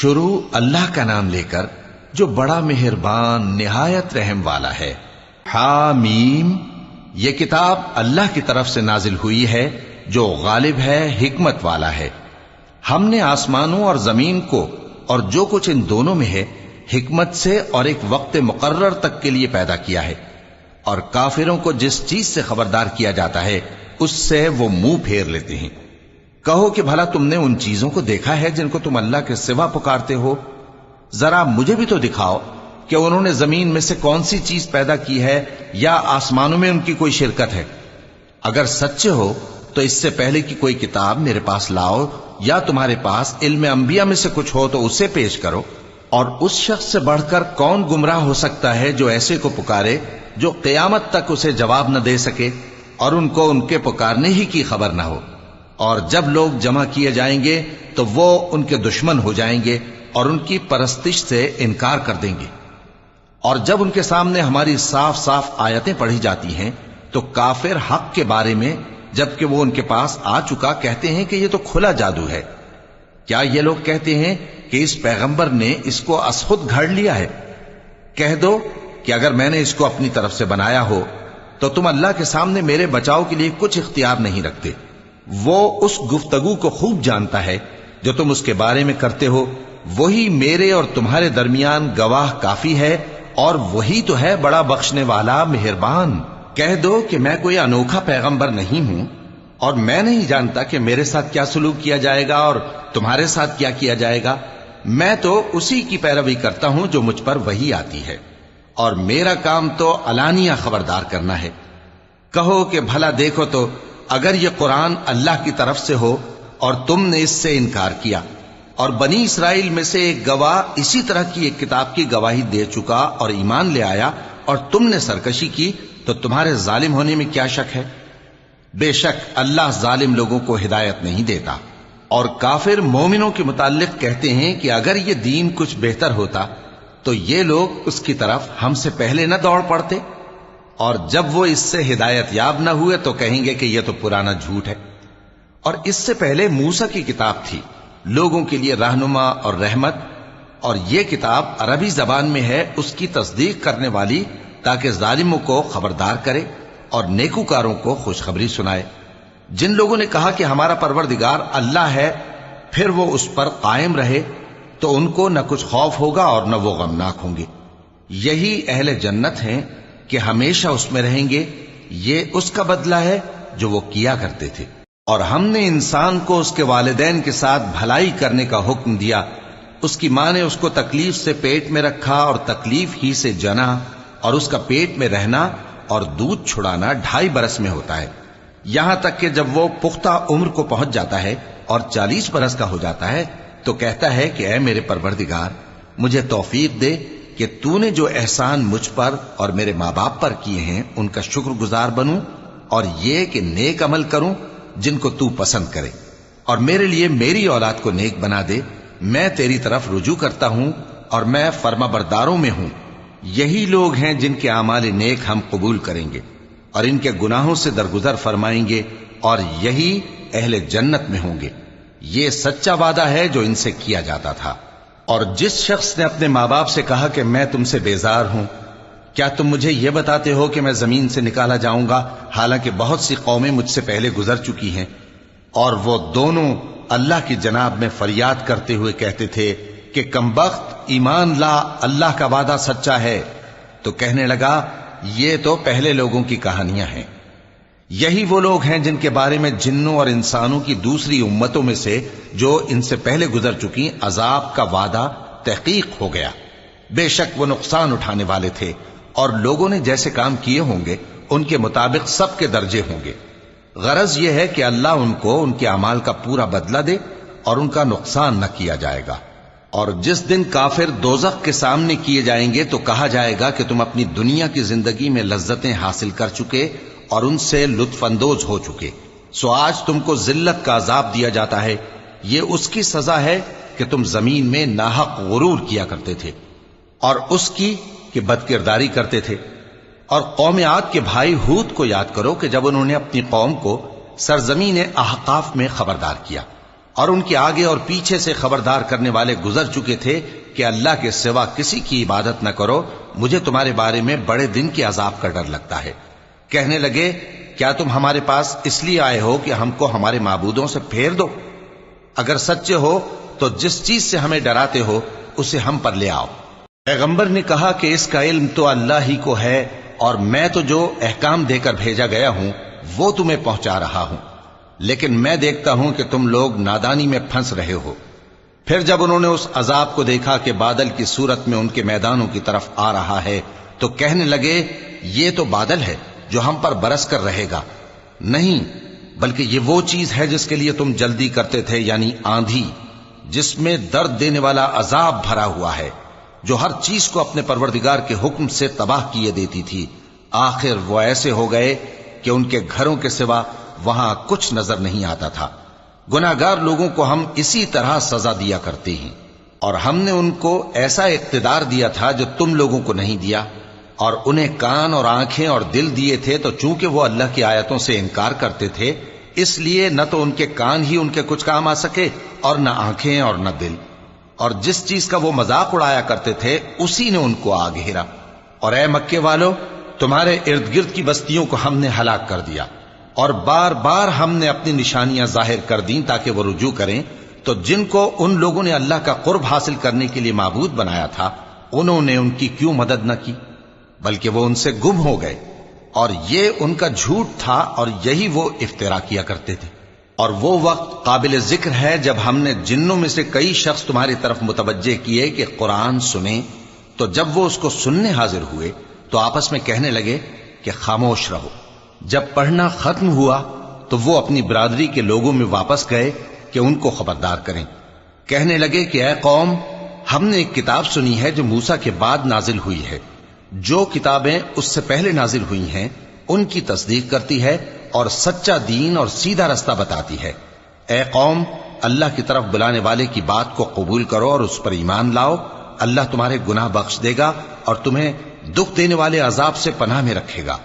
شروع اللہ کا نام لے کر جو بڑا مہربان نہایت رحم والا ہے۔ حامیم، یہ کتاب اللہ کی طرف سے نازل ہوئی ہے جو غالب ہے، حکمت والا ہے۔ ہم نے آسمانوں اور زمین کو اور جو کچھ ان دونوں میں ہے حکمت سے اور ایک وقت مقرر تک کے لیے پیدا کیا ہے، اور کافروں کو جس چیز سے خبردار کیا جاتا ہے اس سے وہ منہ پھیر لیتے ہیں۔ کہو کہ بھلا تم نے ان چیزوں کو دیکھا ہے جن کو تم اللہ کے سوا پکارتے ہو؟ ذرا مجھے بھی تو دکھاؤ کہ انہوں نے زمین میں سے کون سی چیز پیدا کی ہے یا آسمانوں میں ان کی کوئی شرکت ہے؟ اگر سچے ہو تو اس سے پہلے کی کوئی کتاب میرے پاس لاؤ، یا تمہارے پاس علم انبیاء میں سے کچھ ہو تو اسے پیش کرو۔ اور اس شخص سے بڑھ کر کون گمراہ ہو سکتا ہے جو ایسے کو پکارے جو قیامت تک اسے جواب نہ دے سکے اور ان کو ان کے پکارنے ہی کی خبر نہ ہو۔ اور جب لوگ جمع کیے جائیں گے تو وہ ان کے دشمن ہو جائیں گے اور ان کی پرستش سے انکار کر دیں گے۔ اور جب ان کے سامنے ہماری صاف صاف آیتیں پڑھی جاتی ہیں تو کافر حق کے بارے میں جبکہ وہ ان کے پاس آ چکا کہتے ہیں کہ یہ تو کھلا جادو ہے۔ کیا یہ لوگ کہتے ہیں کہ اس پیغمبر نے اس کو از خود گھڑ لیا ہے؟ کہہ دو کہ اگر میں نے اس کو اپنی طرف سے بنایا ہو تو تم اللہ کے سامنے میرے بچاؤ کے لیے کچھ اختیار نہیں رکھتے۔ وہ اس گفتگو کو خوب جانتا ہے جو تم اس کے بارے میں کرتے ہو، وہی میرے اور تمہارے درمیان گواہ کافی ہے، اور وہی تو ہے بڑا بخشنے والا مہربان۔ کہہ دو کہ میں کوئی انوکھا پیغمبر نہیں ہوں، اور میں نہیں جانتا کہ میرے ساتھ کیا سلوک کیا جائے گا اور تمہارے ساتھ کیا کیا جائے گا۔ میں تو اسی کی پیروی کرتا ہوں جو مجھ پر وحی آتی ہے، اور میرا کام تو علانیہ خبردار کرنا ہے۔ کہو کہ بھلا دیکھو تو اگر یہ قرآن اللہ کی طرف سے ہو اور تم نے اس سے انکار کیا، اور بنی اسرائیل میں سے ایک گواہ اسی طرح کی ایک کتاب کی گواہی دے چکا اور ایمان لے آیا، اور تم نے سرکشی کی، تو تمہارے ظالم ہونے میں کیا شک ہے؟ بے شک اللہ ظالم لوگوں کو ہدایت نہیں دیتا۔ اور کافر مومنوں کے متعلق کہتے ہیں کہ اگر یہ دین کچھ بہتر ہوتا تو یہ لوگ اس کی طرف ہم سے پہلے نہ دوڑ پڑتے، اور جب وہ اس سے ہدایت یاب نہ ہوئے تو کہیں گے کہ یہ تو پرانا جھوٹ ہے۔ اور اس سے پہلے موسیٰ کی کتاب تھی، لوگوں کے لیے رہنما اور رحمت، اور یہ کتاب عربی زبان میں ہے اس کی تصدیق کرنے والی، تاکہ ظالموں کو خبردار کرے اور نیکوکاروں کو خوشخبری سنائے۔ جن لوگوں نے کہا کہ ہمارا پروردگار اللہ ہے، پھر وہ اس پر قائم رہے تو ان کو نہ کچھ خوف ہوگا اور نہ وہ غمناک ہوں گے۔ یہی اہل جنت ہیں کہ ہمیشہ اس میں رہیں گے، یہ اس کا بدلہ ہے جو وہ کیا کرتے تھے۔ اور ہم نے انسان کو اس کے والدین کے ساتھ بھلائی کرنے کا حکم دیا۔ اس کی ماں نے اس کو تکلیف سے پیٹ میں رکھا اور تکلیف ہی سے جنا، اور اس کا پیٹ میں رہنا اور دودھ چھڑانا 2.5 برس میں ہوتا ہے، یہاں تک کہ جب وہ پختہ عمر کو پہنچ جاتا ہے اور 40 برس کا ہو جاتا ہے تو کہتا ہے کہ اے میرے پروردگار، مجھے توفیق دے کہ تو نے جو احسان مجھ پر اور میرے ماں باپ پر کیے ہیں ان کا شکر گزار بنوں، اور یہ کہ نیک عمل کروں جن کو تو پسند کرے، اور میرے لیے میری اولاد کو نیک بنا دے۔ میں تیری طرف رجوع کرتا ہوں اور میں فرما برداروں میں ہوں۔ یہی لوگ ہیں جن کے اعمال نیک ہم قبول کریں گے اور ان کے گناہوں سے درگزر فرمائیں گے، اور یہی اہل جنت میں ہوں گے۔ یہ سچا وعدہ ہے جو ان سے کیا جاتا تھا۔ اور جس شخص نے اپنے ماں باپ سے کہا کہ میں تم سے بیزار ہوں، کیا تم مجھے یہ بتاتے ہو کہ میں زمین سے نکالا جاؤں گا، حالانکہ بہت سی قومیں مجھ سے پہلے گزر چکی ہیں؟ اور وہ دونوں اللہ کی جناب میں فریاد کرتے ہوئے کہتے تھے کہ کمبخت، ایمان لا، اللہ کا وعدہ سچا ہے۔ تو کہنے لگا یہ تو پہلے لوگوں کی کہانیاں ہیں۔ یہی وہ لوگ ہیں جن کے بارے میں جنوں اور انسانوں کی دوسری امتوں میں سے جو ان سے پہلے گزر چکی عذاب کا وعدہ تحقیق ہو گیا۔ بے شک وہ نقصان اٹھانے والے تھے، اور لوگوں نے جیسے کام کیے ہوں گے ان کے مطابق سب کے درجے ہوں گے۔ غرض یہ ہے کہ اللہ ان کو ان کے اعمال کا پورا بدلہ دے اور ان کا نقصان نہ کیا جائے گا۔ اور جس دن کافر دوزخ کے سامنے کیے جائیں گے تو کہا جائے گا کہ تم اپنی دنیا کی زندگی میں لذتیں حاصل کر چکے اور ان سے لطف اندوز ہو چکے، سو آج تم کو ذلت کا عذاب دیا جاتا ہے۔ یہ اس کی سزا ہے کہ تم زمین میں ناحق غرور کیا کرتے تھے، اور اس کی کہ بد کرداری کرتے تھے۔ اور قوم عاد کے بھائی ہود کو یاد کرو کہ جب انہوں نے اپنی قوم کو سرزمین احقاف میں خبردار کیا اور ان کے آگے اور پیچھے سے خبردار کرنے والے گزر چکے تھے کہ اللہ کے سوا کسی کی عبادت نہ کرو، مجھے تمہارے بارے میں بڑے دن کے عذاب کا ڈر لگتا ہے۔ کہنے لگے کیا تم ہمارے پاس اس لیے آئے ہو کہ ہم کو ہمارے معبودوں سے پھیر دو؟ اگر سچے ہو تو جس چیز سے ہمیں ڈراتے ہو اسے ہم پر لے آؤ۔ پیغمبر نے کہا کہ اس کا علم تو اللہ ہی کو ہے، اور میں تو جو احکام دے کر بھیجا گیا ہوں وہ تمہیں پہنچا رہا ہوں، لیکن میں دیکھتا ہوں کہ تم لوگ نادانی میں پھنس رہے ہو۔ پھر جب انہوں نے اس عذاب کو دیکھا کہ بادل کی صورت میں ان کے میدانوں کی طرف آ رہا ہے تو کہنے لگے یہ تو بادل ہے جو ہم پر برس کر رہے گا، نہیں بلکہ یہ وہ چیز ہے جس کے لیے تم جلدی کرتے تھے، یعنی آندھی، جس میں درد دینے والا عذاب بھرا ہوا ہے، جو ہر چیز کو اپنے پروردگار کے حکم سے تباہ کیے دیتی تھی۔ آخر وہ ایسے ہو گئے کہ ان کے گھروں کے سوا وہاں کچھ نظر نہیں آتا تھا۔ گناہگار لوگوں کو ہم اسی طرح سزا دیا کرتے ہیں، اور ہم نے ان کو ایسا اقتدار دیا تھا جو تم لوگوں کو نہیں دیا، اور انہیں کان اور آنکھیں اور دل دیے تھے، تو چونکہ وہ اللہ کی آیتوں سے انکار کرتے تھے اس لیے نہ تو ان کے کان ہی ان کے کچھ کام آ سکے اور نہ آنکھیں اور نہ دل، اور جس چیز کا وہ مذاق اڑایا کرتے تھے اسی نے ان کو آ گھیرا۔ اور اے مکے والو، تمہارے ارد گرد کی بستیوں کو ہم نے ہلاک کر دیا، اور بار بار ہم نے اپنی نشانیاں ظاہر کر دیں تاکہ وہ رجوع کریں، تو جن کو ان لوگوں نے اللہ کا قرب حاصل کرنے کے لیے معبود بنایا تھا انہوں نے ان کی کیوں مدد نہ کی، بلکہ وہ ان سے گم ہو گئے، اور یہ ان کا جھوٹ تھا اور یہی وہ افترا کیا کرتے تھے۔ اور وہ وقت قابل ذکر ہے جب ہم نے جنوں میں سے کئی شخص تمہاری طرف متوجہ کیے کہ قرآن سنیں، تو جب وہ اس کو سننے حاضر ہوئے تو آپس میں کہنے لگے کہ خاموش رہو۔ جب پڑھنا ختم ہوا تو وہ اپنی برادری کے لوگوں میں واپس گئے کہ ان کو خبردار کریں۔ کہنے لگے کہ اے قوم، ہم نے ایک کتاب سنی ہے جو موسیٰ کے بعد نازل ہوئی ہے، جو کتابیں اس سے پہلے نازل ہوئی ہیں ان کی تصدیق کرتی ہے اور سچا دین اور سیدھا رستہ بتاتی ہے۔ اے قوم، اللہ کی طرف بلانے والے کی بات کو قبول کرو اور اس پر ایمان لاؤ، اللہ تمہارے گناہ بخش دے گا اور تمہیں دکھ دینے والے عذاب سے پناہ میں رکھے گا۔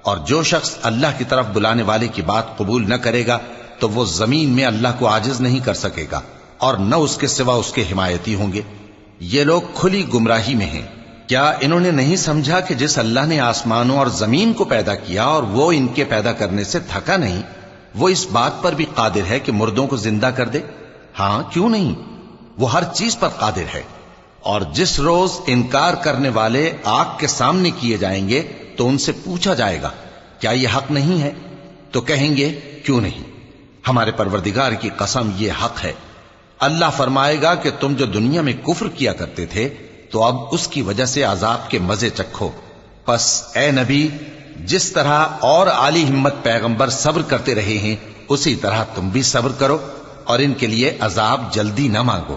اور جو شخص اللہ کی طرف بلانے والے کی بات قبول نہ کرے گا تو وہ زمین میں اللہ کو عاجز نہیں کر سکے گا، اور نہ اس کے سوا اس کے حمایتی ہوں گے۔ یہ لوگ کھلی گمراہی میں ہیں۔ کیا انہوں نے نہیں سمجھا کہ جس اللہ نے آسمانوں اور زمین کو پیدا کیا اور وہ ان کے پیدا کرنے سے تھکا نہیں، وہ اس بات پر بھی قادر ہے کہ مردوں کو زندہ کر دے؟ ہاں، کیوں نہیں، وہ ہر چیز پر قادر ہے۔ اور جس روز انکار کرنے والے آگ کے سامنے کیے جائیں گے تو ان سے پوچھا جائے گا کیا یہ حق نہیں ہے؟ تو کہیں گے کیوں نہیں، ہمارے پروردگار کی قسم یہ حق ہے۔ اللہ فرمائے گا کہ تم جو دنیا میں کفر کیا کرتے تھے تو اب اس کی وجہ سے عذاب کے مزے چکھو۔ پس اے نبی، جس طرح اور عالی ہمت پیغمبر صبر کرتے رہے ہیں اسی طرح تم بھی صبر کرو، اور ان کے لیے عذاب جلدی نہ مانگو۔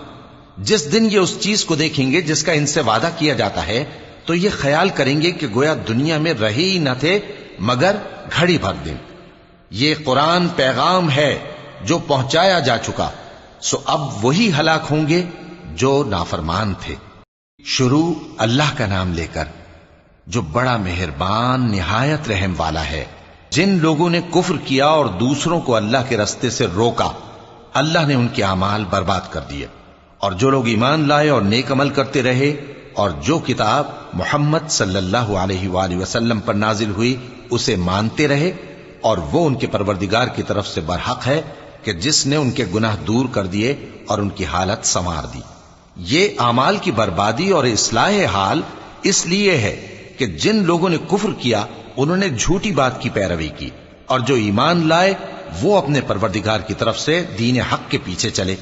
جس دن یہ اس چیز کو دیکھیں گے جس کا ان سے وعدہ کیا جاتا ہے تو یہ خیال کریں گے کہ گویا دنیا میں رہے ہی نہ تھے مگر گھڑی بھر دن۔ یہ قرآن پیغام ہے جو پہنچایا جا چکا، سو اب وہی ہلاک ہوں گے جو نافرمان تھے۔ شروع اللہ کا نام لے کر جو بڑا مہربان نہایت رحم والا ہے۔ جن لوگوں نے کفر کیا اور دوسروں کو اللہ کے رستے سے روکا، اللہ نے ان کے اعمال برباد کر دیے، اور جو لوگ ایمان لائے اور نیک عمل کرتے رہے اور جو کتاب محمد صلی اللہ علیہ وآلہ وسلم پر نازل ہوئی اسے مانتے رہے، اور وہ ان کے پروردگار کی طرف سے برحق ہے کہ جس نے ان کے گناہ دور کر دیے اور ان کی حالت سنوار دی۔ یہ اعمال کی بربادی اور اصلاح حال اس لیے ہے کہ جن لوگوں نے کفر کیا انہوں نے جھوٹی بات کی پیروی کی، اور جو ایمان لائے وہ اپنے پروردگار کی طرف سے دین حق کے پیچھے چلے۔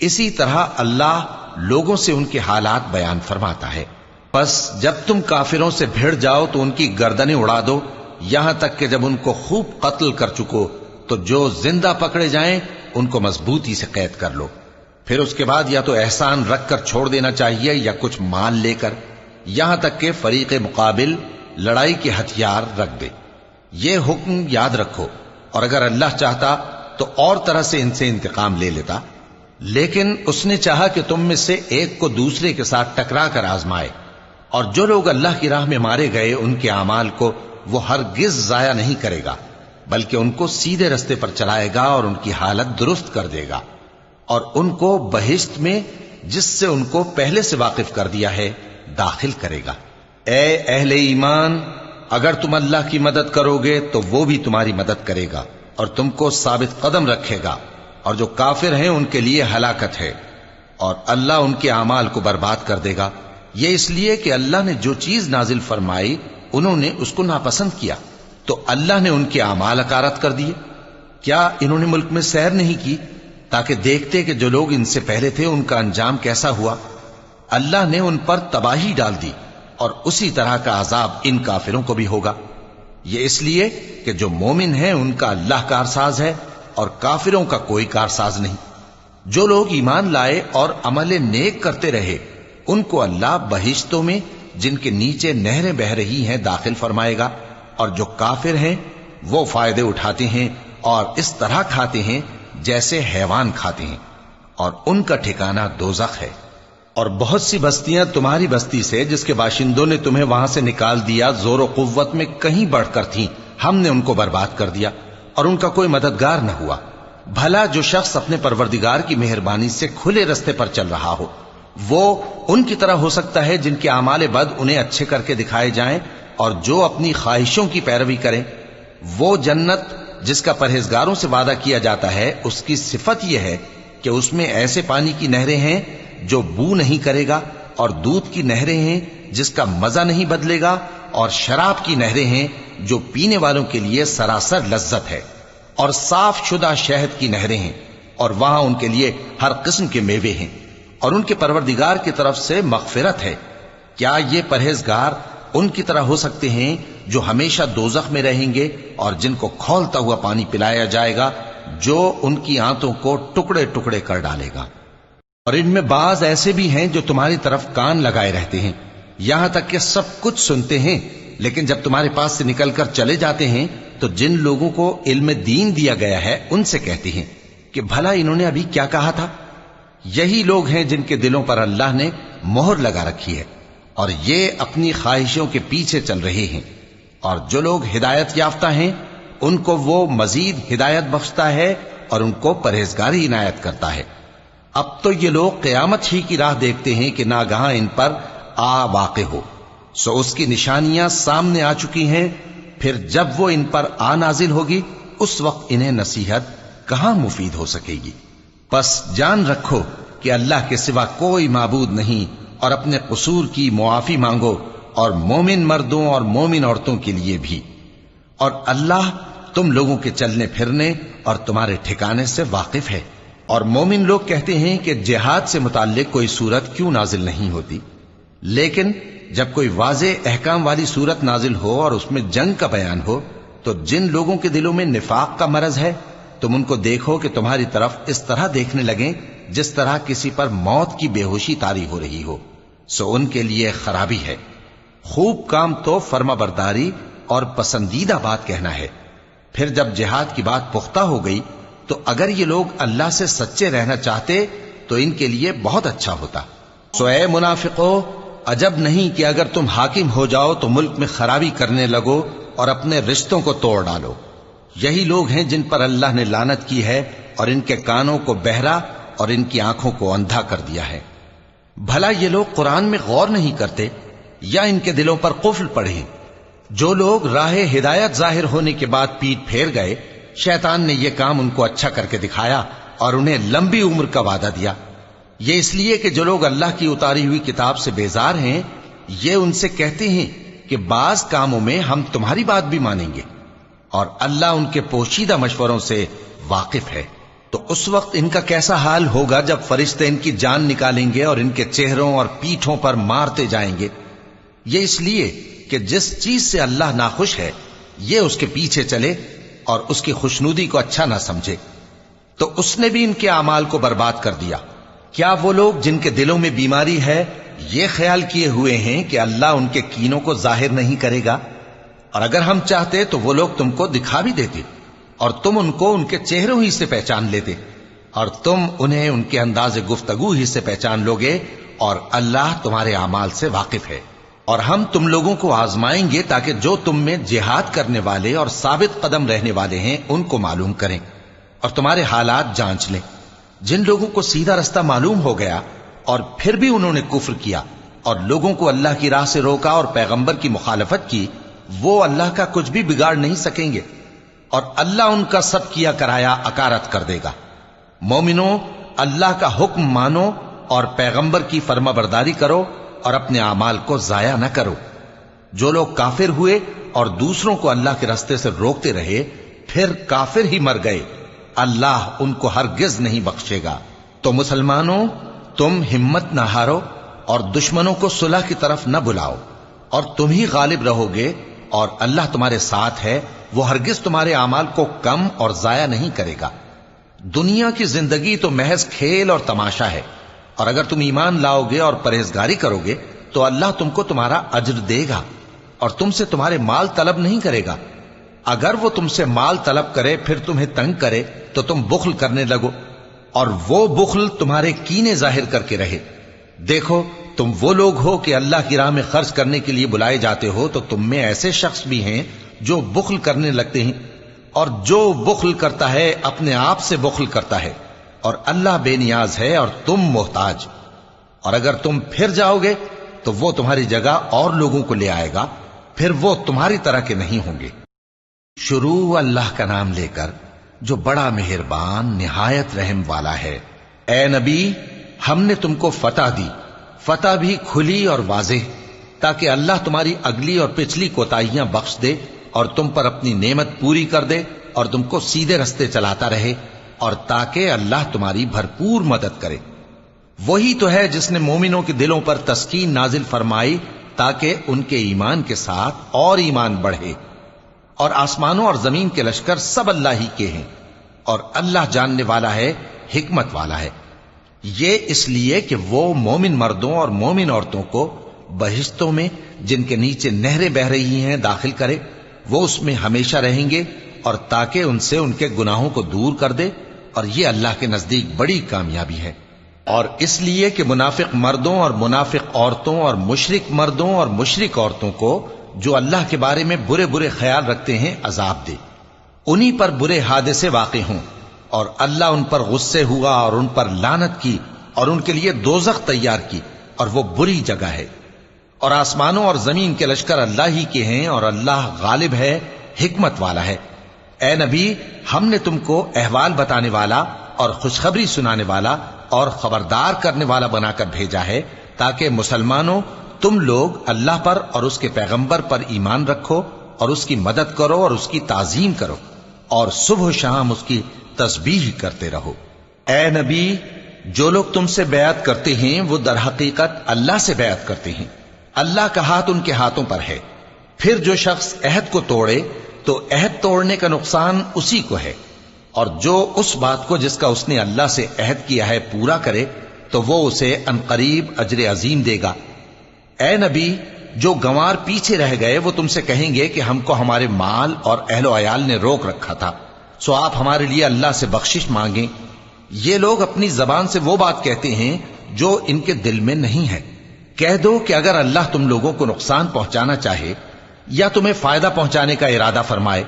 اسی طرح اللہ لوگوں سے ان کے حالات بیان فرماتا ہے۔ پس جب تم کافروں سے بھیڑ جاؤ تو ان کی گردنیں اڑا دو، یہاں تک کہ جب ان کو خوب قتل کر چکو تو جو زندہ پکڑے جائیں ان کو مضبوطی سے قید کر لو۔ پھر اس کے بعد یا تو احسان رکھ کر چھوڑ دینا چاہیے یا کچھ مال لے کر، یہاں تک کہ فریق مقابل لڑائی کے ہتھیار رکھ دے۔ یہ حکم یاد رکھو، اور اگر اللہ چاہتا تو اور طرح سے ان سے انتقام لے لیتا، لیکن اس نے چاہا کہ تم میں سے ایک کو دوسرے کے ساتھ ٹکرا کر آزمائے۔ اور جو لوگ اللہ کی راہ میں مارے گئے ان کے اعمال کو وہ ہرگز ضائع نہیں کرے گا، بلکہ ان کو سیدھے رستے پر چلائے گا اور ان کی حالت درست کر دے گا۔ اور ان کو بہشت میں جس سے ان کو پہلے سے واقف کر دیا ہے داخل کرے گا۔ اے اہل ایمان، اگر تم اللہ کی مدد کرو گے تو وہ بھی تمہاری مدد کرے گا اور تم کو ثابت قدم رکھے گا، اور جو کافر ہیں ان کے لیے ہلاکت ہے، اور اللہ ان کے اعمال کو برباد کر دے گا۔ یہ اس لیے کہ اللہ نے جو چیز نازل فرمائی انہوں نے اس کو ناپسند کیا، تو اللہ نے ان کے اعمال اکارت کر دیے۔ کیا انہوں نے ملک میں سیر نہیں کی تاکہ دیکھتے کہ جو لوگ ان سے پہلے تھے ان کا انجام کیسا ہوا؟ اللہ نے ان پر تباہی ڈال دی، اور اسی طرح کا عذاب ان کافروں کو بھی ہوگا۔ یہ اس لیے کہ جو مومن ہیں ان کا اللہ کارساز ہے اور کافروں کا کوئی کارساز نہیں۔ جو لوگ ایمان لائے اور عمل نیک کرتے رہے ان کو اللہ بہشتوں میں جن کے نیچے نہریں بہ رہی ہیں داخل فرمائے گا، اور جو کافر ہیں وہ فائدے اٹھاتے ہیں اور اس طرح کھاتے ہیں جیسے حیوان کھاتے ہیں، اور ان کا ٹھکانہ دوزخ ہے۔ اور بہت سی بستیاں تمہاری بستی سے جس کے باشندوں نے تمہیں وہاں سے نکال دیا زور و قوت میں کہیں بڑھ کر تھیں، ہم نے ان کو برباد کر دیا اور ان کا کوئی مددگار نہ ہوا۔ بھلا جو شخص اپنے پروردگار کی مہربانی سے کھلے رستے پر چل رہا ہو وہ ان کی طرح ہو سکتا ہے جن کے اعمال بد انہیں اچھے کر کے دکھائے جائیں، اور جو اپنی خواہشوں کی پیروی کریں؟ وہ جنت جس کا پرہیزگاروں سے وعدہ کیا جاتا ہے اس کی صفت یہ ہے کہ اس میں ایسے پانی کی نہریں ہیں جو بو نہیں کرے گا، اور دودھ کی نہریں ہیں جس کا مزہ نہیں بدلے گا، اور شراب کی نہریں ہیں جو پینے والوں کے لیے سراسر لذت ہے، اور صاف شدہ شہد کی نہریں ہیں، اور وہاں ان کے لیے ہر قسم کے میوے ہیں، اور ان کے پروردگار کی طرف سے مغفرت ہے۔ کیا یہ پرہیزگار ان کی طرح ہو سکتے ہیں جو ہمیشہ دوزخ میں رہیں گے اور جن کو کھولتا ہوا پانی پلایا جائے گا جو ان کی آنتوں کو ٹکڑے ٹکڑے کر ڈالے گا؟ اور ان میں بعض ایسے بھی ہیں جو تمہاری طرف کان لگائے رہتے ہیں یہاں تک کہ سب کچھ سنتے ہیں، لیکن جب تمہارے پاس سے نکل کر چلے جاتے ہیں تو جن لوگوں کو علم دین دیا گیا ہے ان سے کہتے ہیں کہ بھلا انہوں نے ابھی کیا کہا تھا؟ یہی لوگ ہیں جن کے دلوں پر اللہ نے مہر لگا رکھی ہے اور یہ اپنی خواہشوں کے پیچھے چل رہے ہیں، اور جو لوگ ہدایت یافتہ ہیں ان کو وہ مزید ہدایت بخشتا ہے اور ان کو پرہیزگاری عنایت کرتا ہے۔ اب تو یہ لوگ قیامت ہی کی راہ دیکھتے ہیں کہ ناگہاں ان پر آ واقع ہو، سو اس کی نشانیاں سامنے آ چکی ہیں، پھر جب وہ ان پر آ نازل ہوگی اس وقت انہیں نصیحت کہاں مفید ہو سکے گی۔ پس جان رکھو کہ اللہ کے سوا کوئی معبود نہیں، اور اپنے قصور کی معافی مانگو، اور مومن مردوں اور مومن عورتوں کے لیے بھی، اور اللہ تم لوگوں کے چلنے پھرنے اور تمہارے ٹھکانے سے واقف ہے۔ اور مومن لوگ کہتے ہیں کہ جہاد سے متعلق کوئی سورت کیوں نازل نہیں ہوتی، لیکن جب کوئی واضح احکام والی سورت نازل ہو اور اس میں جنگ کا بیان ہو تو جن لوگوں کے دلوں میں نفاق کا مرض ہے تم ان کو دیکھو کہ تمہاری طرف اس طرح دیکھنے لگیں جس طرح کسی پر موت کی بے ہوشی طاری ہو رہی ہو، سو ان کے لیے خرابی ہے۔ خوب کام تو فرما برداری اور پسندیدہ بات کہنا ہے۔ پھر جب جہاد کی بات پختہ ہو گئی تو اگر یہ لوگ اللہ سے سچے رہنا چاہتے تو ان کے لیے بہت اچھا ہوتا۔ سو اے منافقو، عجب نہیں کہ اگر تم حاکم ہو جاؤ تو ملک میں خرابی کرنے لگو اور اپنے رشتوں کو توڑ ڈالو۔ یہی لوگ ہیں جن پر اللہ نے لعنت کی ہے اور ان کے کانوں کو بہرا اور ان کی آنکھوں کو اندھا کر دیا ہے۔ بھلا یہ لوگ قرآن میں غور نہیں کرتے یا ان کے دلوں پر قفل پڑے؟ جو لوگ راہ ہدایت ظاہر ہونے کے بعد پیٹ پھیر گئے، شیطان نے یہ کام ان کو اچھا کر کے دکھایا اور انہیں لمبی عمر کا وعدہ دیا۔ یہ اس لیے کہ جو لوگ اللہ کی اتاری ہوئی کتاب سے بیزار ہیں یہ ان سے کہتے ہیں کہ بعض کاموں میں ہم تمہاری بات بھی مانیں گے، اور اللہ ان کے پوشیدہ مشوروں سے واقف ہے۔ تو اس وقت ان کا کیسا حال ہوگا جب فرشتے ان کی جان نکالیں گے اور ان کے چہروں اور پیٹھوں پر مارتے جائیں گے۔ یہ اس لیے کہ جس چیز سے اللہ ناخوش ہے یہ اس کے پیچھے چلے اور اس کی خوشنودی کو اچھا نہ سمجھے، تو اس نے بھی ان کے اعمال کو برباد کر دیا۔ کیا وہ لوگ جن کے دلوں میں بیماری ہے یہ خیال کیے ہوئے ہیں کہ اللہ ان کے کینوں کو ظاہر نہیں کرے گا؟ اور اگر ہم چاہتے تو وہ لوگ تم کو دکھا بھی دیتے اور تم ان کو ان کے چہروں ہی سے پہچان لیتے، اور تم انہیں ان کے انداز گفتگو ہی سے پہچان لوگے، اور اللہ تمہارے اعمال سے واقف ہے۔ اور ہم تم لوگوں کو آزمائیں گے تاکہ جو تم میں جہاد کرنے والے اور ثابت قدم رہنے والے ہیں ان کو معلوم کریں اور تمہارے حالات جانچ لیں۔ جن لوگوں کو سیدھا رستہ معلوم ہو گیا اور پھر بھی انہوں نے کفر کیا اور لوگوں کو اللہ کی راہ سے روکا اور پیغمبر کی مخالفت کی، وہ اللہ کا کچھ بھی بگاڑ نہیں سکیں گے اور اللہ ان کا سب کیا کرایا اکارت کر دے گا۔ مومنو، اللہ کا حکم مانو اور پیغمبر کی فرما برداری کرو اور اپنے اعمال کو ضائع نہ کرو۔ جو لوگ کافر ہوئے اور دوسروں کو اللہ کے راستے سے روکتے رہے پھر کافر ہی مر گئے، اللہ ان کو ہرگز نہیں بخشے گا۔ تو مسلمانوں، تم ہمت نہ ہارو اور دشمنوں کو صلح کی طرف نہ بلاؤ، اور تم ہی غالب رہو گے، اور اللہ تمہارے ساتھ ہے، وہ ہرگز تمہارے اعمال کو کم اور ضائع نہیں کرے گا۔ دنیا کی زندگی تو محض کھیل اور تماشا ہے، اور اگر تم ایمان لاؤ گے اور پرہیزگاری کرو گے تو اللہ تم کو تمہارا اجر دے گا اور تم سے تمہارے مال طلب نہیں کرے گا۔ اگر وہ تم سے مال طلب کرے پھر تمہیں تنگ کرے تو تم بخل کرنے لگو، اور وہ بخل تمہارے کینے ظاہر کر کے رہے۔ دیکھو، تم وہ لوگ ہو کہ اللہ کی راہ میں خرچ کرنے کے لیے بلائے جاتے ہو، تو تم میں ایسے شخص بھی ہیں جو بخل کرنے لگتے ہیں، اور جو بخل کرتا ہے اپنے آپ سے بخل کرتا ہے، اور اللہ بے نیاز ہے اور تم محتاج۔ اور اگر تم پھر جاؤ گے تو وہ تمہاری جگہ اور لوگوں کو لے آئے گا، پھر وہ تمہاری طرح کے نہیں ہوں گے۔ شروع اللہ کا نام لے کر جو بڑا مہربان نہایت رحم والا ہے۔ اے نبی، ہم نے تم کو فتح دی، فتح بھی کھلی اور واضح، تاکہ اللہ تمہاری اگلی اور پچھلی کوتاہیاں بخش دے اور تم پر اپنی نعمت پوری کر دے اور تم کو سیدھے رستے چلاتا رہے، اور تاکہ اللہ تمہاری بھرپور مدد کرے۔ وہی تو ہے جس نے مومنوں کے دلوں پر تسکین نازل فرمائی تاکہ ان کے ایمان کے ساتھ اور ایمان بڑھے۔ اور آسمانوں اور زمین کے لشکر سب اللہ ہی کے ہیں، اور اللہ جاننے والا ہے، حکمت والا ہے۔ یہ اس لیے کہ وہ مومن مردوں اور مومن عورتوں کو بہشتوں میں جن کے نیچے نہریں بہ رہی ہیں داخل کرے، وہ اس میں ہمیشہ رہیں گے، اور تاکہ ان سے ان کے گناہوں کو دور کر دے، اور یہ اللہ کے نزدیک بڑی کامیابی ہے۔ اور اس لیے کہ منافق مردوں اور منافق عورتوں اور مشرک مردوں اور مشرک عورتوں کو جو اللہ کے بارے میں برے برے خیال رکھتے ہیں عذاب دے، انہی پر برے حادثے واقع ہوں، اور اللہ ان پر غصے ہوا اور ان پر لعنت کی اور ان کے لیے دوزخ تیار کی، اور وہ بری جگہ ہے۔ اور آسمانوں اور زمین کے لشکر اللہ ہی کے ہیں، اور اللہ غالب ہے، حکمت والا ہے۔ اے نبی، ہم نے تم کو احوال بتانے والا اور خوشخبری سنانے والا اور خبردار کرنے والا بنا کر بھیجا ہے، تاکہ مسلمانوں تم لوگ اللہ پر اور اس کے پیغمبر پر ایمان رکھو اور اس کی مدد کرو اور اس کی تعظیم کرو، اور صبح و شام اس کی تسبیح کرتے رہو۔ اے نبی، جو لوگ تم سے بیعت کرتے ہیں وہ در حقیقت اللہ سے بیعت کرتے ہیں، اللہ کا ہاتھ ان کے ہاتھوں پر ہے۔ پھر جو شخص عہد کو توڑے تو عہد توڑنے کا نقصان اسی کو ہے، اور جو اس بات کو جس کا اس نے اللہ سے عہد کیا ہے پورا کرے تو وہ اسے عنقریب اجر عظیم دے گا۔ اے نبی، جو گنوار پیچھے رہ گئے وہ تم سے کہیں گے کہ ہم کو ہمارے مال اور اہل و عیال نے روک رکھا تھا، سو آپ ہمارے لیے اللہ سے بخشش مانگیں۔ یہ لوگ اپنی زبان سے وہ بات کہتے ہیں جو ان کے دل میں نہیں ہے۔ کہہ دو کہ اگر اللہ تم لوگوں کو نقصان پہنچانا چاہے یا تمہیں فائدہ پہنچانے کا ارادہ فرمائے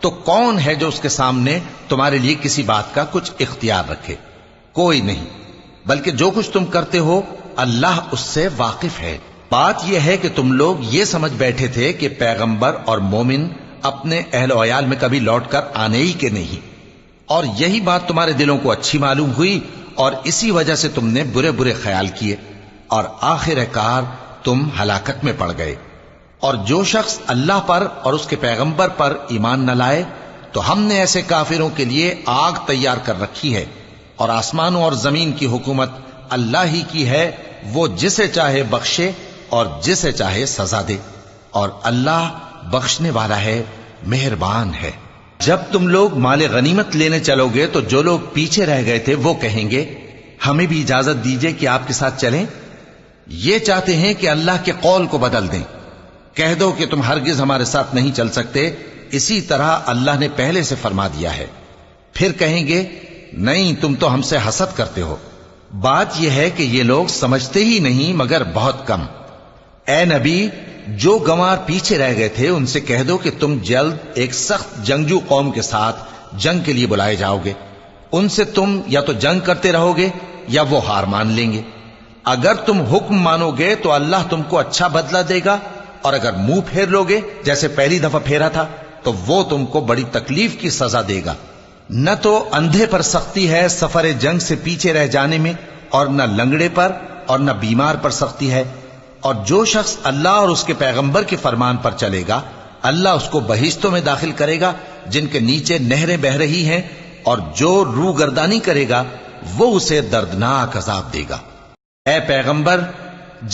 تو کون ہے جو اس کے سامنے تمہارے لیے کسی بات کا کچھ اختیار رکھے؟ کوئی نہیں، بلکہ جو کچھ تم کرتے ہو اللہ اس سے واقف ہے۔ بات یہ ہے کہ تم لوگ یہ سمجھ بیٹھے تھے کہ پیغمبر اور مومن اپنے اہل و عیال میں کبھی لوٹ کر آنے ہی کے نہیں، اور یہی بات تمہارے دلوں کو اچھی معلوم ہوئی اور اسی وجہ سے تم نے برے برے خیال کیے، اور آخر کار تم ہلاکت میں پڑ گئے۔ اور جو شخص اللہ پر اور اس کے پیغمبر پر ایمان نہ لائے تو ہم نے ایسے کافروں کے لیے آگ تیار کر رکھی ہے، اور آسمانوں اور زمین کی حکومت اللہ ہی کی ہے، وہ جسے چاہے بخشے اور جسے چاہے سزا دے، اور اللہ بخشنے والا ہے، مہربان ہے۔ جب تم لوگ مال غنیمت لینے چلو گے تو جو لوگ پیچھے رہ گئے تھے وہ کہیں گے ہمیں بھی اجازت دیجئے کہ آپ کے ساتھ چلیں۔ یہ چاہتے ہیں کہ اللہ کے قول کو بدل دیں۔ کہہ دو کہ تم ہرگز ہمارے ساتھ نہیں چل سکتے، اسی طرح اللہ نے پہلے سے فرما دیا ہے۔ پھر کہیں گے نہیں، تم تو ہم سے حسد کرتے ہو۔ بات یہ ہے کہ یہ لوگ سمجھتے ہی نہیں مگر بہت کم۔ اے نبی، جو گنوار پیچھے رہ گئے تھے ان سے کہہ دو کہ تم جلد ایک سخت جنگجو قوم کے ساتھ جنگ کے لیے بلائے جاؤ گے، ان سے تم یا تو جنگ کرتے رہو گے یا وہ ہار مان لیں گے۔ اگر تم حکم مانو گے تو اللہ تم کو اچھا بدلہ دے گا، اور اگر منہ پھیر لو گے جیسے پہلی دفعہ پھیرا تھا تو وہ تم کو بڑی تکلیف کی سزا دے گا۔ نہ تو اندھے پر سختی ہے سفر جنگ سے پیچھے رہ جانے میں، اور نہ لنگڑے پر اور نہ بیمار پر سختی ہے، اور جو شخص اللہ اور اس کے پیغمبر کے فرمان پر چلے گا اللہ اس کو بہشتوں میں داخل کرے گا جن کے نیچے نہریں بہ رہی ہیں، اور جو روگردانی کرے گا وہ اسے دردناک عذاب دے گا۔ اے پیغمبر،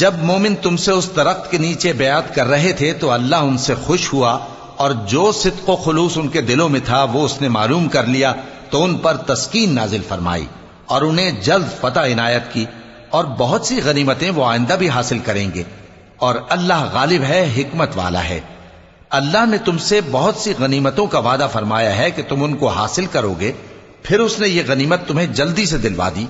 جب مومن تم سے اس درخت کے نیچے بیعت کر رہے تھے تو اللہ ان سے خوش ہوا، اور جو صدق و خلوص ان کے دلوں میں تھا وہ اس نے معلوم کر لیا تو ان پر تسکین نازل فرمائی اور انہیں جلد فتح عنایت کی، اور بہت سی غنیمتیں وہ آئندہ بھی حاصل کریں گے، اور اللہ غالب ہے، حکمت والا ہے۔ اللہ نے تم سے بہت سی غنیمتوں کا وعدہ فرمایا ہے کہ تم ان کو حاصل کرو گے، پھر اس نے یہ غنیمت تمہیں جلدی سے دلوا دی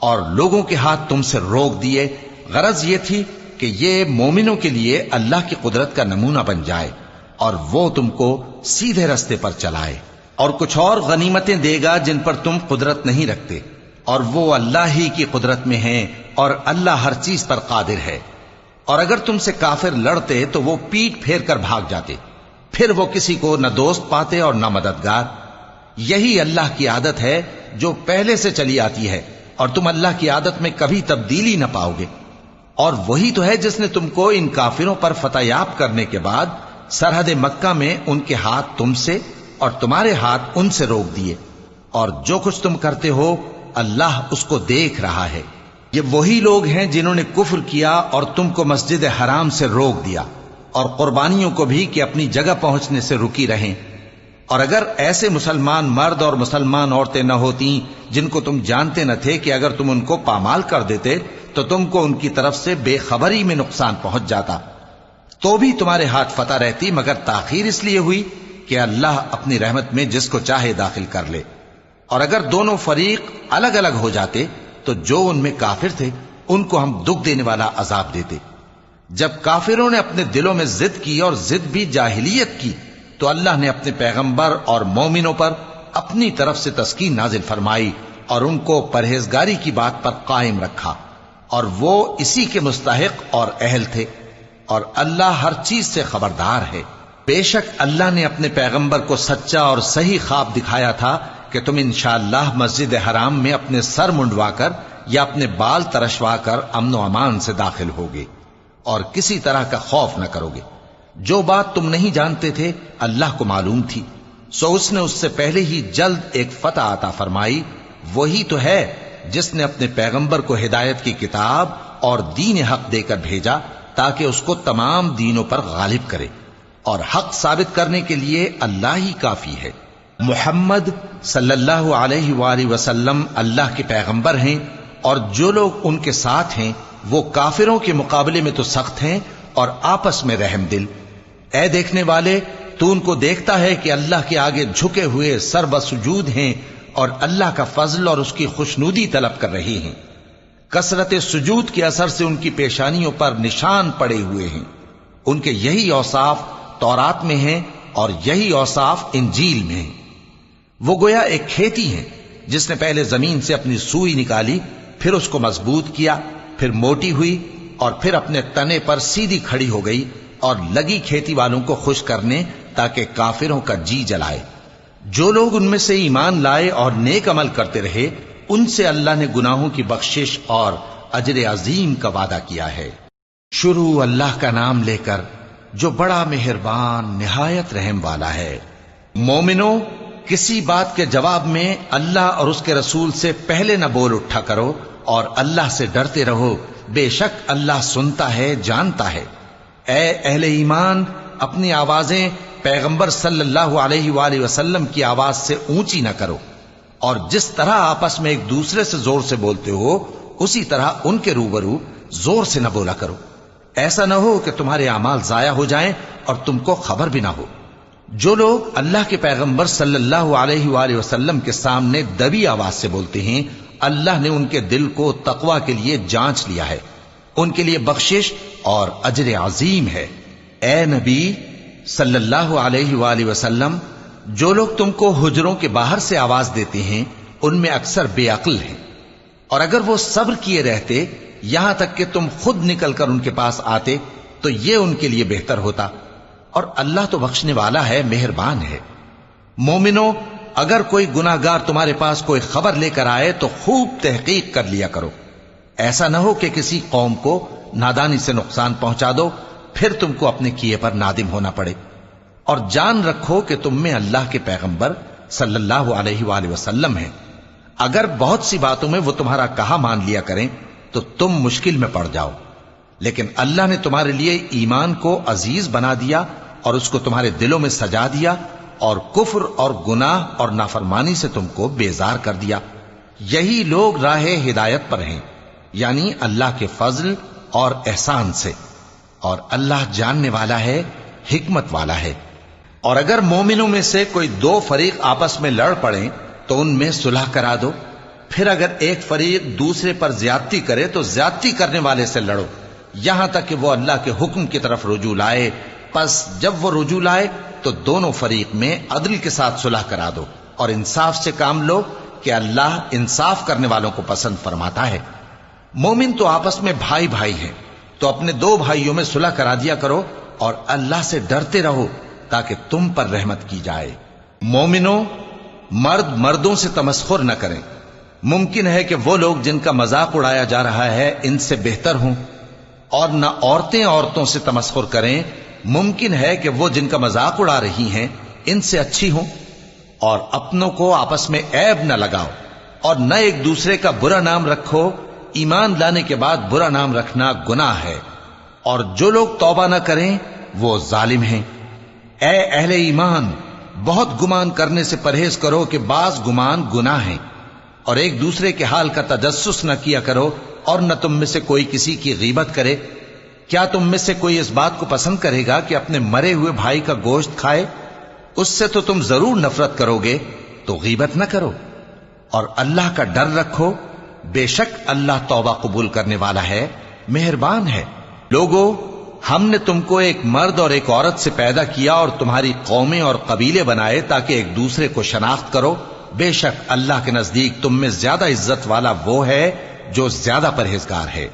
اور لوگوں کے ہاتھ تم سے روک دیے۔ غرض یہ تھی کہ یہ مومنوں کے لیے اللہ کی قدرت کا نمونہ بن جائے اور وہ تم کو سیدھے رستے پر چلائے، اور کچھ اور غنیمتیں دے گا جن پر تم قدرت نہیں رکھتے، اور وہ اللہ ہی کی قدرت میں ہیں، اور اللہ ہر چیز پر قادر ہے۔ اور اگر تم سے کافر لڑتے تو وہ پیٹ پھیر کر بھاگ جاتے، پھر وہ کسی کو نہ دوست پاتے اور نہ مددگار۔ یہی اللہ کی عادت ہے جو پہلے سے چلی آتی ہے، اور تم اللہ کی عادت میں کبھی تبدیلی نہ پاؤ گے۔ اور وہی تو ہے جس نے تم کو ان کافروں پر فتح یاب کرنے کے بعد سرحد مکہ میں ان کے ہاتھ تم سے اور تمہارے ہاتھ ان سے روک دیے، اور جو کچھ تم کرتے ہو اللہ اس کو دیکھ رہا ہے۔ یہ وہی لوگ ہیں جنہوں نے کفر کیا اور تم کو مسجد حرام سے روک دیا، اور قربانیوں کو بھی کہ اپنی جگہ پہنچنے سے رکی رہیں۔ اور اگر ایسے مسلمان مرد اور مسلمان عورتیں نہ ہوتی جن کو تم جانتے نہ تھے کہ اگر تم ان کو پامال کر دیتے تو تم کو ان کی طرف سے بے خبری میں نقصان پہنچ جاتا، تو بھی تمہارے ہاتھ فتح رہتی، مگر تاخیر اس لیے ہوئی کہ اللہ اپنی رحمت میں جس کو چاہے داخل کر لے۔ اور اگر دونوں فریق الگ الگ ہو جاتے تو جو ان میں کافر تھے ان کو ہم دکھ دینے والا عذاب دیتے۔ جب کافروں نے اپنے دلوں میں ضد کی، اور ضد بھی جاہلیت کی، تو اللہ نے اپنے پیغمبر اور مومنوں پر اپنی طرف سے تسکین نازل فرمائی اور ان کو پرہیزگاری کی بات پر قائم رکھا، اور وہ اسی کے مستحق اور اہل تھے، اور اللہ ہر چیز سے خبردار ہے۔ بے شک اللہ نے اپنے پیغمبر کو سچا اور صحیح خواب دکھایا تھا کہ تم انشاءاللہ مسجد حرام میں اپنے سر منڈوا کر یا اپنے بال ترشوا کر امن و امان سے داخل ہوگے اور کسی طرح کا خوف نہ کرو گے۔ جو بات تم نہیں جانتے تھے اللہ کو معلوم تھی، سو اس نے اس سے پہلے ہی جلد ایک فتح عطا فرمائی۔ وہی تو ہے جس نے اپنے پیغمبر کو ہدایت کی کتاب اور دین حق دے کر بھیجا تاکہ اس کو تمام دینوں پر غالب کرے، اور حق ثابت کرنے کے لیے اللہ ہی کافی ہے۔ محمد صلی اللہ علیہ وآلہ وسلم اللہ کے پیغمبر ہیں، اور جو لوگ ان کے ساتھ ہیں وہ کافروں کے مقابلے میں تو سخت ہیں اور آپس میں رحم دل۔ اے دیکھنے والے، تو ان کو دیکھتا ہے کہ اللہ کے آگے جھکے ہوئے سر بسجود ہیں اور اللہ کا فضل اور اس کی خوشنودی طلب کر رہے ہیں۔ کثرت سجود کے اثر سے ان کی پیشانیوں پر نشان پڑے ہوئے ہیں۔ ان کے یہی اوصاف تورات میں ہیں اور یہی اوصاف انجیل میں ہیں۔ وہ گویا ایک کھیتی ہے جس نے پہلے زمین سے اپنی سوئی نکالی، پھر اس کو مضبوط کیا، پھر موٹی ہوئی، اور پھر اپنے تنے پر سیدھی کھڑی ہو گئی، اور لگی کھیتی والوں کو خوش کرنے تاکہ کافروں کا جی جلائے۔ جو لوگ ان میں سے ایمان لائے اور نیک عمل کرتے رہے ان سے اللہ نے گناہوں کی بخشش اور اجر عظیم کا وعدہ کیا ہے۔ شروع اللہ کا نام لے کر جو بڑا مہربان نہایت رحم والا ہے۔ مومنوں، کسی بات کے جواب میں اللہ اور اس کے رسول سے پہلے نہ بول اٹھا کرو، اور اللہ سے ڈرتے رہو، بے شک اللہ سنتا ہے، جانتا ہے۔ اے اہل ایمان، اپنی آوازیں پیغمبر صلی اللہ علیہ وآلہ وسلم کی آواز سے اونچی نہ کرو، اور جس طرح آپس میں ایک دوسرے سے زور سے بولتے ہو اسی طرح ان کے روبرو زور سے نہ بولا کرو، ایسا نہ ہو کہ تمہارے اعمال ضائع ہو جائیں اور تم کو خبر بھی نہ ہو۔ جو لوگ اللہ کے پیغمبر صلی اللہ علیہ وآلہ وسلم کے سامنے دبی آواز سے بولتے ہیں اللہ نے ان کے دل کو تقوی کے لیے جانچ لیا ہے، ان کے لیے بخشش اور اجر عظیم ہے۔ اے نبی صلی اللہ علیہ وآلہ وسلم، جو لوگ تم کو حجروں کے باہر سے آواز دیتے ہیں ان میں اکثر بے عقل ہیں، اور اگر وہ صبر کیے رہتے یہاں تک کہ تم خود نکل کر ان کے پاس آتے تو یہ ان کے لیے بہتر ہوتا، اور اللہ تو بخشنے والا ہے، مہربان ہے۔ مومنو، اگر کوئی گناہگار تمہارے پاس کوئی خبر لے کر آئے تو خوب تحقیق کر لیا کرو، ایسا نہ ہو کہ کسی قوم کو نادانی سے نقصان پہنچا دو، پھر تم کو اپنے کیے پر نادم ہونا پڑے۔ اور جان رکھو کہ تم میں اللہ کے پیغمبر صلی اللہ علیہ وآلہ وسلم ہیں، اگر بہت سی باتوں میں وہ تمہارا کہا مان لیا کریں تو تم مشکل میں پڑ جاؤ، لیکن اللہ نے تمہارے لیے ایمان کو عزیز بنا دیا اور اس کو تمہارے دلوں میں سجا دیا، اور کفر اور گناہ اور نافرمانی سے تم کو بیزار کر دیا۔ یہی لوگ راہ ہدایت پر ہیں، یعنی اللہ کے فضل اور احسان سے، اور اللہ جاننے والا ہے، حکمت والا ہے۔ اور اگر مومنوں میں سے کوئی دو فریق آپس میں لڑ پڑیں تو ان میں صلح کرا دو، پھر اگر ایک فریق دوسرے پر زیادتی کرے تو زیادتی کرنے والے سے لڑو، یہاں تک کہ وہ اللہ کے حکم کی طرف رجوع لائے۔ پس جب وہ رجوع لائے تو دونوں فریق میں عدل کے ساتھ صلح کرا دو، اور انصاف سے کام لو کہ اللہ انصاف کرنے والوں کو پسند فرماتا ہے۔ مومن تو آپس میں بھائی بھائی ہیں، تو اپنے دو بھائیوں میں صلح کرا دیا کرو، اور اللہ سے ڈرتے رہو تاکہ تم پر رحمت کی جائے۔ مومنوں، مرد مردوں سے تمسخر نہ کریں، ممکن ہے کہ وہ لوگ جن کا مذاق اڑایا جا رہا ہے ان سے بہتر ہوں، اور نہ عورتیں عورتوں سے تمسخر کریں، ممکن ہے کہ وہ جن کا مذاق اڑا رہی ہیں ان سے اچھی ہوں۔ اور اپنوں کو آپس میں عیب نہ لگاؤ، اور نہ ایک دوسرے کا برا نام رکھو، ایمان لانے کے بعد برا نام رکھنا گناہ ہے، اور جو لوگ توبہ نہ کریں وہ ظالم ہیں۔ اے اہل ایمان، بہت گمان کرنے سے پرہیز کرو کہ بعض گمان گناہ ہیں، اور ایک دوسرے کے حال کا تجسس نہ کیا کرو، اور نہ تم میں سے کوئی کسی کی غیبت کرے۔ کیا تم میں سے کوئی اس بات کو پسند کرے گا کہ اپنے مرے ہوئے بھائی کا گوشت کھائے؟ اس سے تو تم ضرور نفرت کرو گے، تو غیبت نہ کرو، اور اللہ کا ڈر رکھو، بے شک اللہ توبہ قبول کرنے والا ہے، مہربان ہے۔ لوگو، ہم نے تم کو ایک مرد اور ایک عورت سے پیدا کیا اور تمہاری قومیں اور قبیلے بنائے تاکہ ایک دوسرے کو شناخت کرو۔ بے شک اللہ کے نزدیک تم میں زیادہ عزت والا وہ ہے جو زیادہ پرہیزگار ہے۔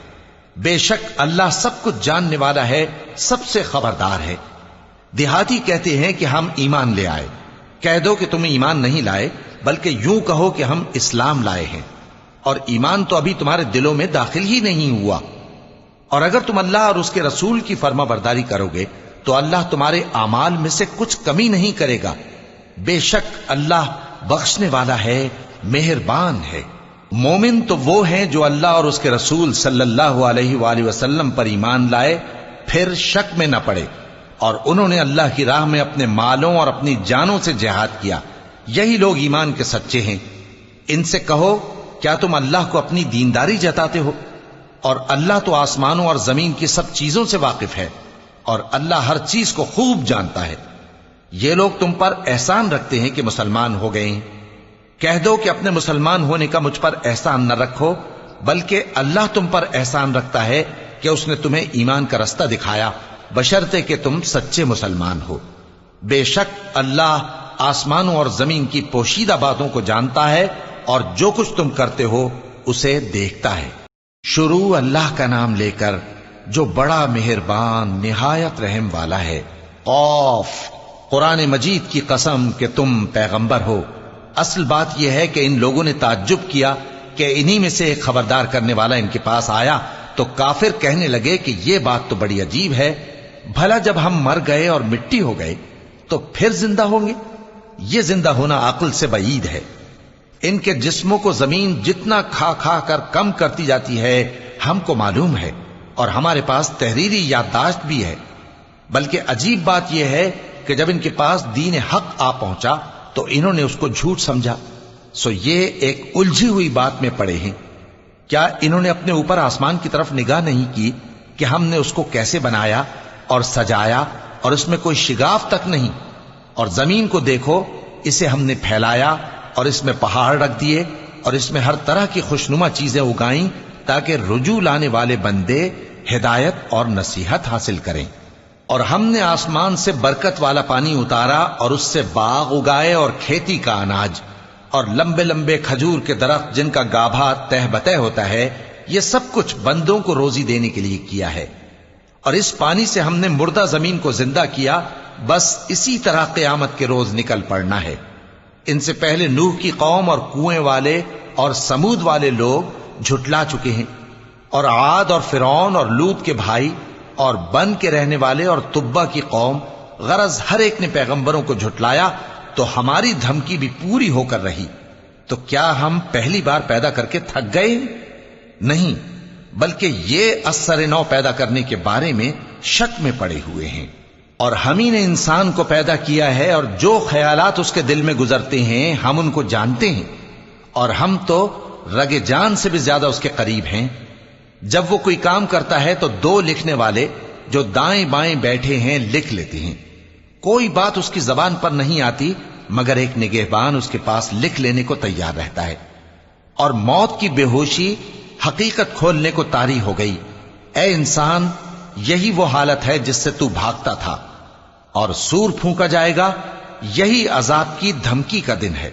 بے شک اللہ سب کچھ جاننے والا ہے، سب سے خبردار ہے۔ دیہاتی کہتے ہیں کہ ہم ایمان لے آئے، کہہ دو کہ تم ایمان نہیں لائے، بلکہ یوں کہو کہ ہم اسلام لائے ہیں، اور ایمان تو ابھی تمہارے دلوں میں داخل ہی نہیں ہوا۔ اور اگر تم اللہ اور اس کے رسول کی فرما برداری کرو گے تو اللہ تمہارے اعمال میں سے کچھ کمی نہیں کرے گا، بے شک اللہ بخشنے والا ہے، مہربان ہے۔ مومن تو وہ ہیں جو اللہ اور اس کے رسول صلی اللہ علیہ وآلہ وسلم پر ایمان لائے، پھر شک میں نہ پڑے، اور انہوں نے اللہ کی راہ میں اپنے مالوں اور اپنی جانوں سے جہاد کیا، یہی لوگ ایمان کے سچے ہیں۔ ان سے کہو، کیا تم اللہ کو اپنی دینداری جتاتے ہو؟ اور اللہ تو آسمانوں اور زمین کی سب چیزوں سے واقف ہے، اور اللہ ہر چیز کو خوب جانتا ہے۔ یہ لوگ تم پر احسان رکھتے ہیں کہ مسلمان ہو گئے ہیں، کہہ دو کہ اپنے مسلمان ہونے کا مجھ پر احسان نہ رکھو، بلکہ اللہ تم پر احسان رکھتا ہے کہ اس نے تمہیں ایمان کا رستہ دکھایا، بشرطے کہ تم سچے مسلمان ہو۔ بے شک اللہ آسمانوں اور زمین کی پوشیدہ باتوں کو جانتا ہے، اور جو کچھ تم کرتے ہو اسے دیکھتا ہے۔ شروع اللہ کا نام لے کر جو بڑا مہربان نہایت رحم والا ہے۔ قاف، قرآن مجید کی قسم کہ تم پیغمبر ہو۔ اصل بات یہ ہے کہ ان لوگوں نے تعجب کیا کہ انہی میں سے ایک خبردار کرنے والا ان کے پاس آیا، تو کافر کہنے لگے کہ یہ بات تو بڑی عجیب ہے، بھلا جب ہم مر گئے اور مٹی ہو گئے تو پھر زندہ ہوں گے؟ یہ زندہ ہونا عقل سے بعید ہے۔ ان کے جسموں کو زمین جتنا کھا کھا کر کم کرتی جاتی ہے ہم کو معلوم ہے، اور ہمارے پاس تحریری یادداشت بھی ہے۔ بلکہ عجیب بات یہ ہے کہ جب ان کے پاس دین حق آ پہنچا تو انہوں نے اس کو جھوٹ سمجھا، سو یہ ایک الجھی ہوئی بات میں پڑے ہیں۔ کیا انہوں نے اپنے اوپر آسمان کی طرف نگاہ نہیں کی کہ ہم نے اس کو کیسے بنایا اور سجایا، اور اس میں کوئی شگاف تک نہیں؟ اور زمین کو دیکھو، اسے ہم نے پھیلایا اور اس میں پہاڑ رکھ دیے، اور اس میں ہر طرح کی خوشنما چیزیں اگائیں تاکہ رجوع لانے والے بندے ہدایت اور نصیحت حاصل کریں۔ اور ہم نے آسمان سے برکت والا پانی اتارا اور اس سے باغ اگائے اور کھیتی کا اناج، اور لمبے لمبے کھجور کے درخت جن کا گابھا تہ بتہ ہوتا ہے، یہ سب کچھ بندوں کو روزی دینے کے لیے کیا ہے۔ اور اس پانی سے ہم نے مردہ زمین کو زندہ کیا، بس اسی طرح قیامت کے روز نکل پڑنا ہے۔ ان سے پہلے نوح کی قوم اور کنویں والے اور سمود والے لوگ جھٹلا چکے ہیں، اور عاد اور فرعون اور لوط کے بھائی اور بن کے رہنے والے اور تبا کی قوم، غرض ہر ایک نے پیغمبروں کو جھٹلایا، تو ہماری دھمکی بھی پوری ہو کر رہی۔ تو کیا ہم پہلی بار پیدا کر کے تھک گئے؟ نہیں، بلکہ یہ اثر نو پیدا کرنے کے بارے میں شک میں پڑے ہوئے ہیں۔ اور ہم ہی نے انسان کو پیدا کیا ہے، اور جو خیالات اس کے دل میں گزرتے ہیں ہم ان کو جانتے ہیں، اور ہم تو رگ جان سے بھی زیادہ اس کے قریب ہیں۔ جب وہ کوئی کام کرتا ہے تو دو لکھنے والے جو دائیں بائیں بیٹھے ہیں لکھ لیتے ہیں۔ کوئی بات اس کی زبان پر نہیں آتی مگر ایک نگہبان اس کے پاس لکھ لینے کو تیار رہتا ہے۔ اور موت کی بے ہوشی حقیقت کھولنے کو طاری ہو گئی۔ اے انسان، یہی وہ حالت ہے جس سے تو بھاگتا تھا، اور سور پھونکا جائے گا، یہی عذاب کی دھمکی کا دن ہے۔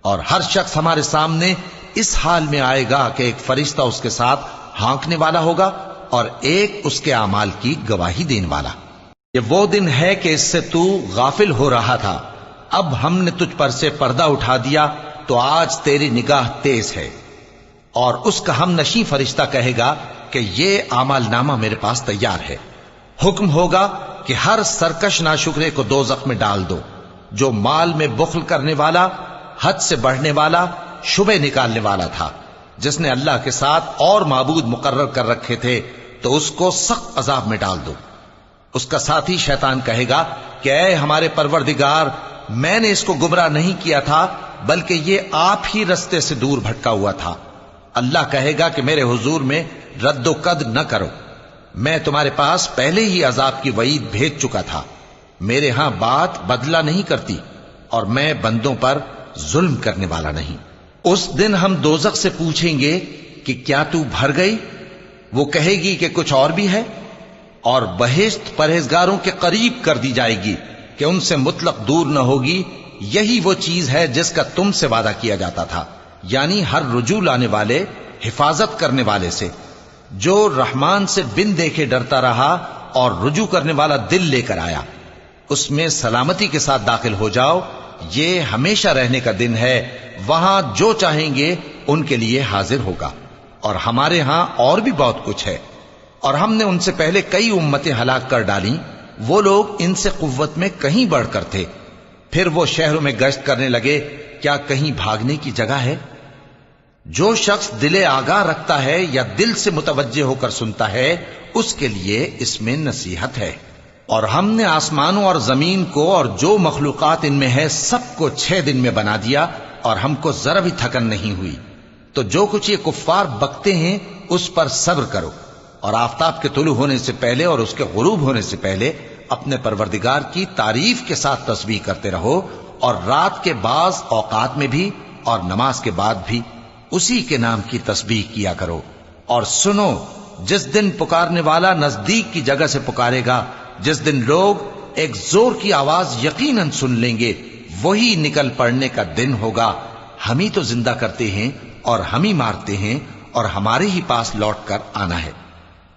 اور ہر شخص ہمارے سامنے اس حال میں آئے گا کہ ایک فرشتہ اس کے ساتھ ہانکنے والا ہوگا اور ایک اس کے اعمال کی گواہی دینے والا۔ یہ وہ دن ہے کہ اس سے تو غافل ہو رہا تھا، اب ہم نے تجھ پر سے پردہ اٹھا دیا تو آج تیری نگاہ تیز ہے۔ اور اس کا ہم نشیں فرشتہ کہے گا کہ یہ اعمال نامہ میرے پاس تیار ہے۔ حکم ہوگا کہ ہر سرکش ناشکرے کو دوزخ میں ڈال دو، جو مال میں بخل کرنے والا، حد سے بڑھنے والا، شبہ نکالنے والا تھا، جس نے اللہ کے ساتھ اور معبود مقرر کر رکھے تھے، تو اس کو سخت عذاب میں ڈال دو۔ اس کا ساتھی شیطان کہے گا کہ اے ہمارے پروردگار، میں نے اس کو گمراہ نہیں کیا تھا بلکہ یہ آپ ہی رستے سے دور بھٹکا ہوا تھا۔ اللہ کہے گا کہ میرے حضور میں رد و قد نہ کرو، میں تمہارے پاس پہلے ہی عذاب کی وعید بھیج چکا تھا۔ میرے ہاں بات بدلہ نہیں کرتی، اور میں بندوں پر ظلم کرنے والا نہیں۔ اس دن ہم دوزخ سے پوچھیں گے کہ کیا تو بھر گئی؟ وہ کہے گی کہ کچھ اور بھی ہے، اور بہشت پرہیزگاروں کے قریب کر دی جائے گی کہ ان سے مطلق دور نہ ہوگی۔ یہی وہ چیز ہے جس کا تم سے وعدہ کیا جاتا تھا، یعنی ہر رجوع لانے والے، حفاظت کرنے والے سے، جو رحمان سے بن دیکھے ڈرتا رہا اور رجوع کرنے والا دل لے کر آیا، اس میں سلامتی کے ساتھ داخل ہو جاؤ۔ یہ ہمیشہ رہنے کا دن ہے، وہاں جو چاہیں گے ان کے لیے حاضر ہوگا۔ اور ہمارے ہاں اور بھی بہت کچھ ہے، اور ہم نے ان سے پہلے کئی امتیں ہلاک کر ڈالیں، وہ لوگ ان سے قوت میں کہیں بڑھ کر تھے۔ پھر وہ شہروں میں گشت کرنے لگے، کیا کہیں بھاگنے کی جگہ ہے؟ جو شخص دل آگاہ رکھتا ہے یا دل سے متوجہ ہو کر سنتا ہے، اس کے لیے اس میں نصیحت ہے۔ اور ہم نے آسمانوں اور زمین کو اور جو مخلوقات ان میں ہے سب کو 6 دن میں بنا دیا، اور ہم کو ذرا بھی تھکن نہیں ہوئی۔ تو جو کچھ یہ کفار بکتے ہیں اس پر صبر کرو، اور آفتاب کے طلوع ہونے سے پہلے اور اس کے غروب ہونے سے پہلے اپنے پروردگار کی تعریف کے ساتھ تسبیح کرتے رہو، اور رات کے بعض اوقات میں بھی اور نماز کے بعد بھی اسی کے نام کی تسبیح کیا کرو۔ اور سنو، جس دن پکارنے والا نزدیک کی جگہ سے پکارے گا، جس دن لوگ ایک زور کی آواز یقیناً سن لیں گے، وہی نکل پڑنے کا دن ہوگا۔ ہم ہی تو زندہ کرتے ہیں اور ہم ہی مارتے ہیں، اور ہمارے ہی پاس لوٹ کر آنا ہے۔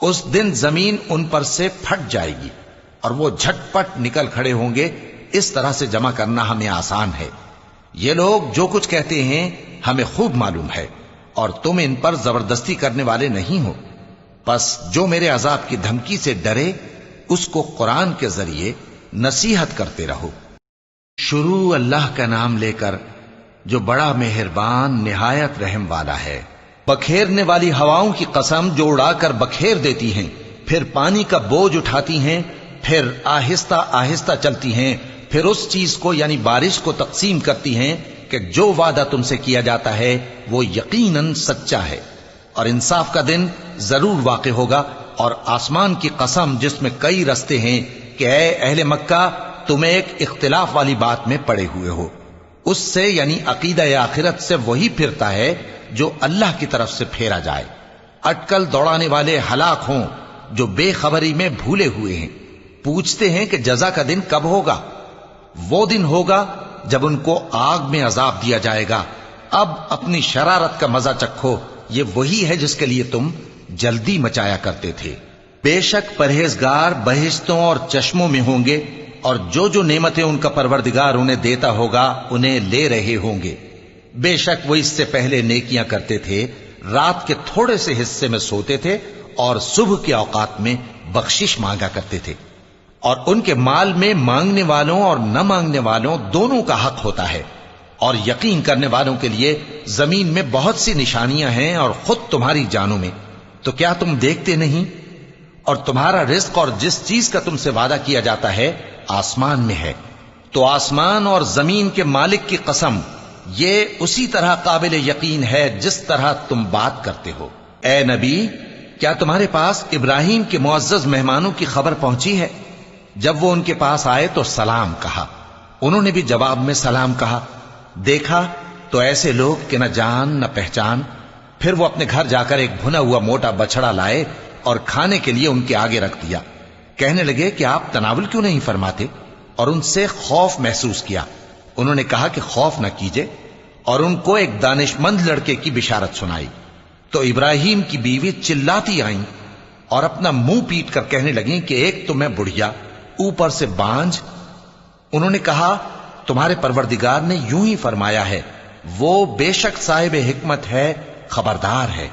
اس دن زمین ان پر سے پھٹ جائے گی، اور وہ جھٹ پٹ نکل کھڑے ہوں گے۔ اس طرح سے جمع کرنا ہمیں آسان ہے۔ یہ لوگ جو کچھ کہتے ہیں ہمیں خوب معلوم ہے، اور تم ان پر زبردستی کرنے والے نہیں ہو۔ پس جو میرے عذاب کی دھمکی سے ڈرے، اس کو قرآن کے ذریعے نصیحت کرتے رہو۔ شروع اللہ کا نام لے کر جو بڑا مہربان نہایت رحم والا ہے۔ بکھیرنے والی ہواؤں کی قسم جو اڑا کر بکھیر دیتی ہیں، پھر پانی کا بوجھ اٹھاتی ہیں، پھر آہستہ آہستہ چلتی ہیں، پھر اس چیز کو یعنی بارش کو تقسیم کرتی ہیں کہ جو وعدہ تم سے کیا جاتا ہے وہ یقیناً سچا ہے، اور انصاف کا دن ضرور واقع ہوگا۔ اور آسمان کی قسم جس میں کئی رستے ہیں کہ اے اہل مکہ، تم ایک اختلاف والی بات میں پڑے ہوئے ہو، اس سے یعنی عقیدہ آخرت سے وہی پھرتا ہے جو اللہ کی طرف سے پھیرا جائے۔ اٹکل دوڑانے والے ہلاک ہوں جو بے خبری میں بھولے ہوئے ہیں، پوچھتے ہیں کہ جزا کا دن کب ہوگا؟ وہ دن ہوگا جب ان کو آگ میں عذاب دیا جائے گا، اب اپنی شرارت کا مزہ چکھو، یہ وہی ہے جس کے لیے تم جلدی مچایا کرتے تھے۔ بے شک پرہیزگار بہشتوں اور چشموں میں ہوں گے، اور جو جو نعمتیں ان کا پروردگار انہیں دیتا ہوگا انہیں لے رہے ہوں گے۔ بے شک وہ اس سے پہلے نیکیاں کرتے تھے، رات کے تھوڑے سے حصے میں سوتے تھے اور صبح کے اوقات میں بخشش مانگا کرتے تھے، اور ان کے مال میں مانگنے والوں اور نہ مانگنے والوں دونوں کا حق ہوتا ہے۔ اور یقین کرنے والوں کے لیے زمین میں بہت سی نشانیاں ہیں، اور خود تمہاری جانوں میں، تو کیا تم دیکھتے نہیں؟ اور تمہارا رزق اور جس چیز کا تم سے وعدہ کیا جاتا ہے آسمان میں ہے، تو آسمان اور زمین کے مالک کی قسم، یہ اسی طرح قابل یقین ہے جس طرح تم بات کرتے ہو۔ اے نبی، کیا تمہارے پاس ابراہیم کے معزز مہمانوں کی خبر پہنچی ہے؟ جب وہ ان کے پاس آئے تو سلام کہا، انہوں نے بھی جواب میں سلام کہا۔ دیکھا تو ایسے لوگ کہ نہ جان نہ پہچان۔ پھر وہ اپنے گھر جا کر ایک بھنا ہوا موٹا بچڑا لائے اور کھانے کے لیے ان کے آگے رکھ دیا۔ کہنے لگے کہ آپ تناول کیوں نہیں فرماتے؟ اور ان سے خوف محسوس کیا۔ انہوں نے کہا کہ خوف نہ کیجے، اور ان کو ایک دانشمند لڑکے کی بشارت سنائی۔ تو ابراہیم کی بیوی چلاتی آئیں اور اپنا منہ پیٹ کر کہنے لگیں کہ ایک تو میں بڑھیا، اوپر سے بانجھ۔ انہوں نے کہا تمہارے پروردگار نے یوں ہی فرمایا ہے، وہ بے شک صاحب حکمت ہے، خبردار ہے۔